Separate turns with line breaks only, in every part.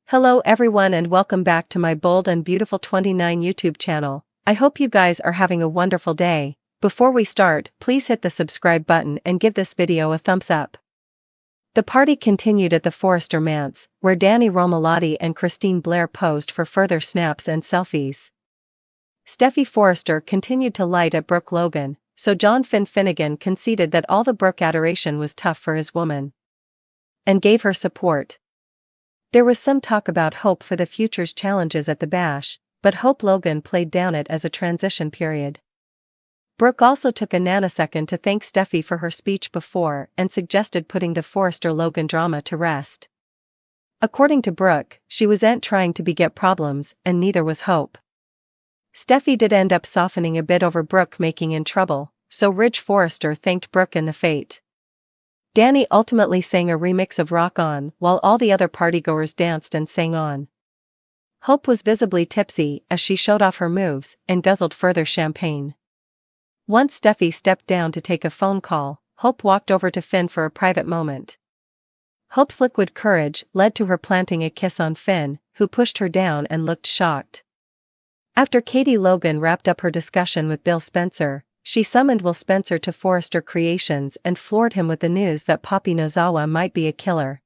Hello everyone and welcome back to my Bold and Beautiful 29 YouTube channel. I hope you guys are having a wonderful day. Before we start, please hit the subscribe button and give this video a thumbs up. The party continued at the Forrester Manse, where Danny Romalotti and Christine Blair posed for further snaps and selfies. Steffy Forrester continued to light at Brooke Logan, so John Finnegan conceded that all the Brooke adoration was tough for his woman, and gave her support. There was some talk about Hope for the future's challenges at the bash, but Hope Logan played down it as a transition period. Brooke also took a nanosecond to thank Steffy for her speech before and suggested putting the Forrester-Logan drama to rest. According to Brooke, she wasn't trying to beget problems, and neither was Hope. Steffy did end up softening a bit over Brooke making in trouble, so Ridge Forrester thanked Brooke in the fate. Danny ultimately sang a remix of Rock On, while all the other partygoers danced and sang on. Hope was visibly tipsy as she showed off her moves and guzzled further champagne. Once Steffy stepped down to take a phone call, Hope walked over to Finn for a private moment. Hope's liquid courage led to her planting a kiss on Finn, who pushed her down and looked shocked. After Katie Logan wrapped up her discussion with Bill Spencer, she summoned Will Spencer to Forrester Creations and floored him with the news that Poppy Nozawa might be a killer.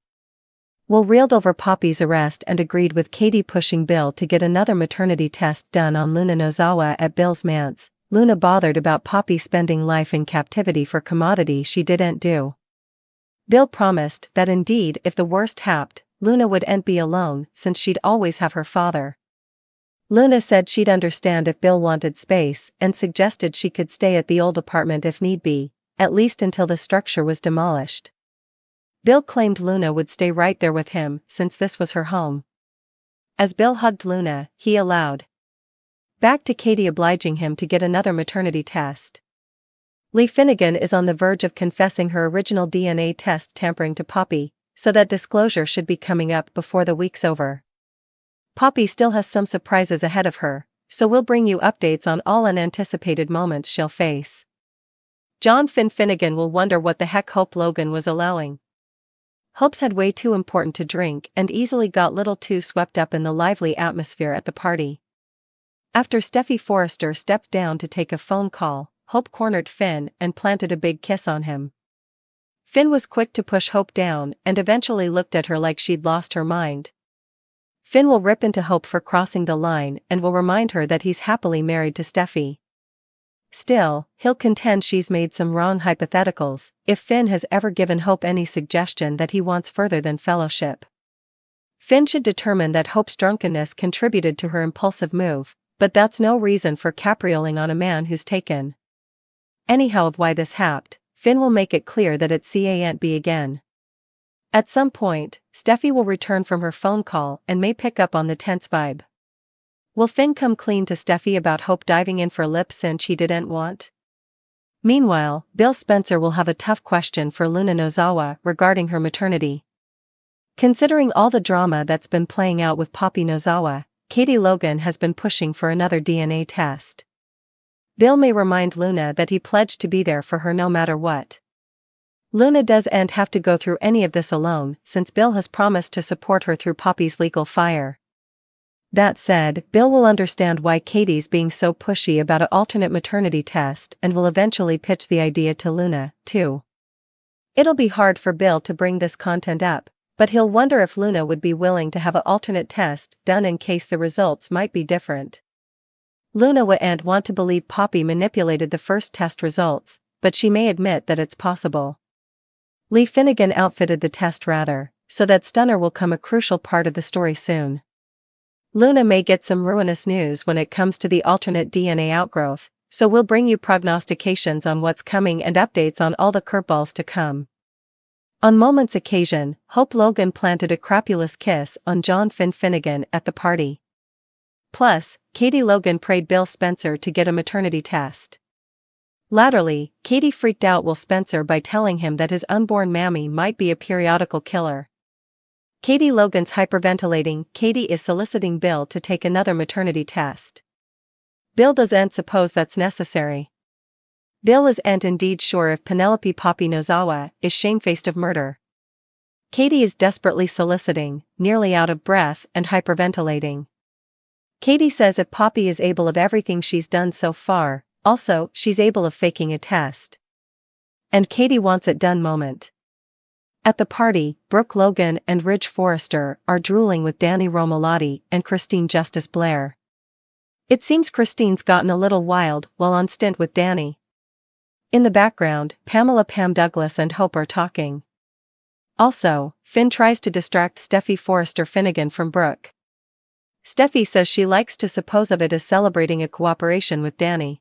Will reeled over Poppy's arrest and agreed with Katie pushing Bill to get another maternity test done on Luna Nozawa at Bill's manse. Luna bothered about Poppy spending life in captivity for commodity she didn't do. Bill promised that indeed if the worst happened, Luna wouldn't be alone since she'd always have her father. Luna said she'd understand if Bill wanted space and suggested she could stay at the old apartment if need be, at least until the structure was demolished. Bill claimed Luna would stay right there with him since this was her home. As Bill hugged Luna, he allowed back to Katie obliging him to get another maternity test. Lee Finnegan is on the verge of confessing her original DNA test tampering to Poppy, so that disclosure should be coming up before the week's over. Poppy still has some surprises ahead of her, so we'll bring you updates on all unanticipated moments she'll face. John Finnegan will wonder what the heck Hope Logan was allowing. Hope's had way too important to drink and easily got little too swept up in the lively atmosphere at the party. After Steffy Forrester stepped down to take a phone call, Hope cornered Finn and planted a big kiss on him. Finn was quick to push Hope down and eventually looked at her like she'd lost her mind. Finn will rip into Hope for crossing the line and will remind her that he's happily married to Steffy. Still, he'll contend she's made some wrong hypotheticals if Finn has ever given Hope any suggestion that he wants further than fellowship. Finn should determine that Hope's drunkenness contributed to her impulsive move, but that's no reason for caprioling on a man who's taken. Anyhow, of why this happened, Finn will make it clear that it can't be again. At some point, Steffy will return from her phone call and may pick up on the tense vibe. Will Finn come clean to Steffy about Hope diving in for lip sync she didn't want? Meanwhile, Bill Spencer will have a tough question for Luna Nozawa regarding her maternity. Considering all the drama that's been playing out with Poppy Nozawa, Katie Logan has been pushing for another DNA test. Bill may remind Luna that he pledged to be there for her no matter what. Luna doesn't have to go through any of this alone since Bill has promised to support her through Poppy's legal fire. That said, Bill will understand why Katie's being so pushy about an alternate maternity test and will eventually pitch the idea to Luna, too. It'll be hard for Bill to bring this content up, but he'll wonder if Luna would be willing to have an alternate test done in case the results might be different. Luna wouldn't want to believe Poppy manipulated the first test results, but she may admit that it's possible. Lee Finnegan outfitted the test rather, so that Stunner will come a crucial part of the story soon. Luna may get some ruinous news when it comes to the alternate DNA outgrowth, so we'll bring you prognostications on what's coming and updates on all the curveballs to come. On Moment's occasion, Hope Logan planted a crapulous kiss on John Finnegan at the party. Plus, Katie Logan prayed Bill Spencer to get a maternity test. Latterly, Katie freaked out Will Spencer by telling him that his unborn mammy might be a periodical killer. Katie Logan's hyperventilating. Katie is soliciting Bill to take another maternity test. Bill doesn't suppose that's necessary. Bill isn't indeed sure if Penelope Poppy Nozawa is shamefaced of murder. Katie is desperately soliciting, nearly out of breath and hyperventilating. Katie says if Poppy is able of everything she's done so far, also, she's able of faking a test. And Katie wants it done moment. At the party, Brooke Logan and Ridge Forrester are drooling with Danny Romalotti and Christine Justice Blair. It seems Christine's gotten a little wild while on stint with Danny. In the background, Pamela Pam Douglas and Hope are talking. Also, Finn tries to distract Steffy Forrester Finnegan from Brooke. Steffi says she likes to suppose of it as celebrating a cooperation with Danny.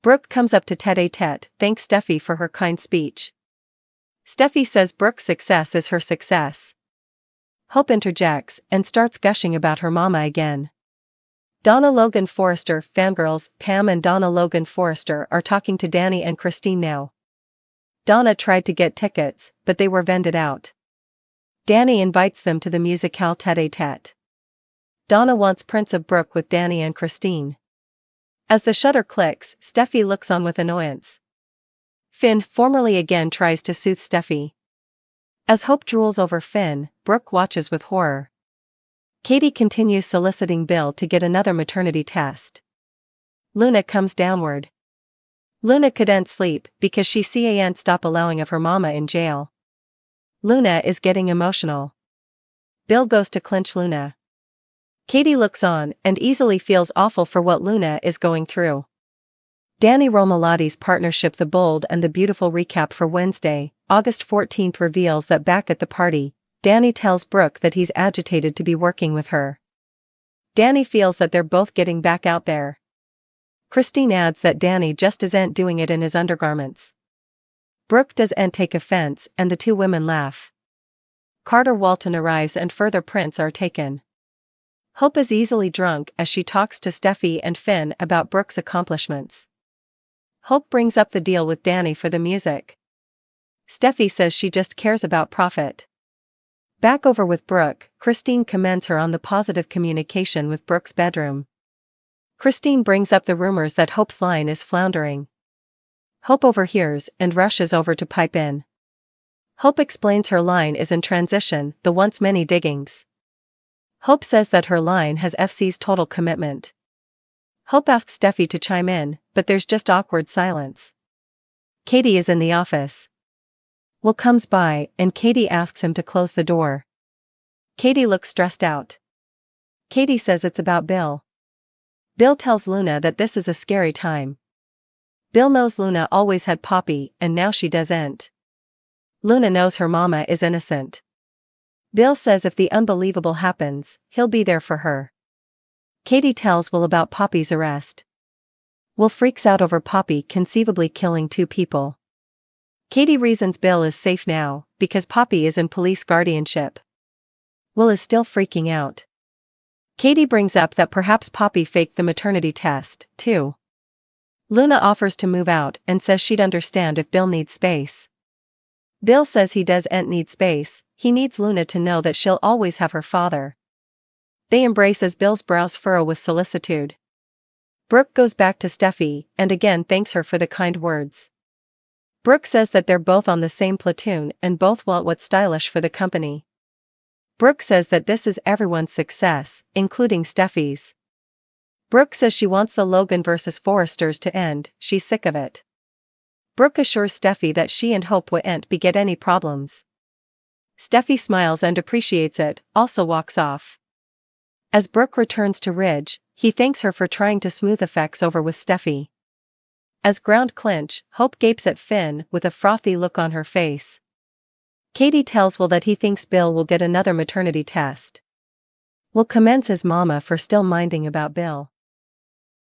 Brooke comes up to tête-à-tête, thanks Steffi for her kind speech. Steffi says Brooke's success is her success. Hope interjects and starts gushing about her mama again. Donna Logan Forrester fangirls. Pam and Donna Logan Forrester are talking to Danny and Christine now. Donna tried to get tickets, but they were vended out. Danny invites them to the musicale tête-à-tête. Donna wants Prince of Brooke with Danny and Christine. As the shutter clicks, Steffi looks on with annoyance. Finn formerly again tries to soothe Steffi. As Hope drools over Finn, Brooke watches with horror. Katie continues soliciting Bill to get another maternity test. Luna comes downward. Luna couldn't sleep because she can't stop allowing of her mama in jail. Luna is getting emotional. Bill goes to clinch Luna. Katie looks on and easily feels awful for what Luna is going through. Danny Romalotti's partnership The Bold and the Beautiful recap for Wednesday, August 14th reveals that back at the party, Danny tells Brooke that he's agitated to be working with her. Danny feels that they're both getting back out there. Christine adds that Danny just isn't doing it in his undergarments. Brooke doesn't take offense and the two women laugh. Carter Walton arrives and further prints are taken. Hope is easily drunk as she talks to Steffi and Finn about Brooke's accomplishments. Hope brings up the deal with Danny for the music. Steffi says she just cares about profit. Back over with Brooke, Christine commends her on the positive communication with Brooke's bedroom. Christine brings up the rumors that Hope's line is floundering. Hope overhears and rushes over to pipe in. Hope explains her line is in transition, the once many diggings. Hope says that her line has FC's total commitment. Hope asks Steffi to chime in, but there's just awkward silence. Katie is in the office. Will comes by and Katie asks him to close the door. Katie looks stressed out. Katie says it's about Bill. Bill tells Luna that this is a scary time. Bill knows Luna always had Poppy and now she doesn't. Luna knows her mama is innocent. Bill says if the unbelievable happens, he'll be there for her. Katie tells Will about Poppy's arrest. Will freaks out over Poppy conceivably killing two people. Katie reasons Bill is safe now, because Poppy is in police guardianship. Will is still freaking out. Katie brings up that perhaps Poppy faked the maternity test, too. Luna offers to move out and says she'd understand if Bill needs space. Bill says he doesn't need space, he needs Luna to know that she'll always have her father. They embrace as Bill's brows furrow with solicitude. Brooke goes back to Steffi and again thanks her for the kind words. Brooke says that they're both on the same platoon and both want what's stylish for the company. Brooke says that this is everyone's success, including Steffi's. Brooke says she wants the Logan vs. Forresters to end, she's sick of it. Brooke assures Steffi that she and Hope won't beget any problems. Steffi smiles and appreciates it, also walks off. As Brooke returns to Ridge, he thanks her for trying to smooth effects over with Steffi. As ground clinch, Hope gapes at Finn with a frothy look on her face. Katie tells Will that he thinks Bill will get another maternity test. Will commends his mama for still minding about Bill.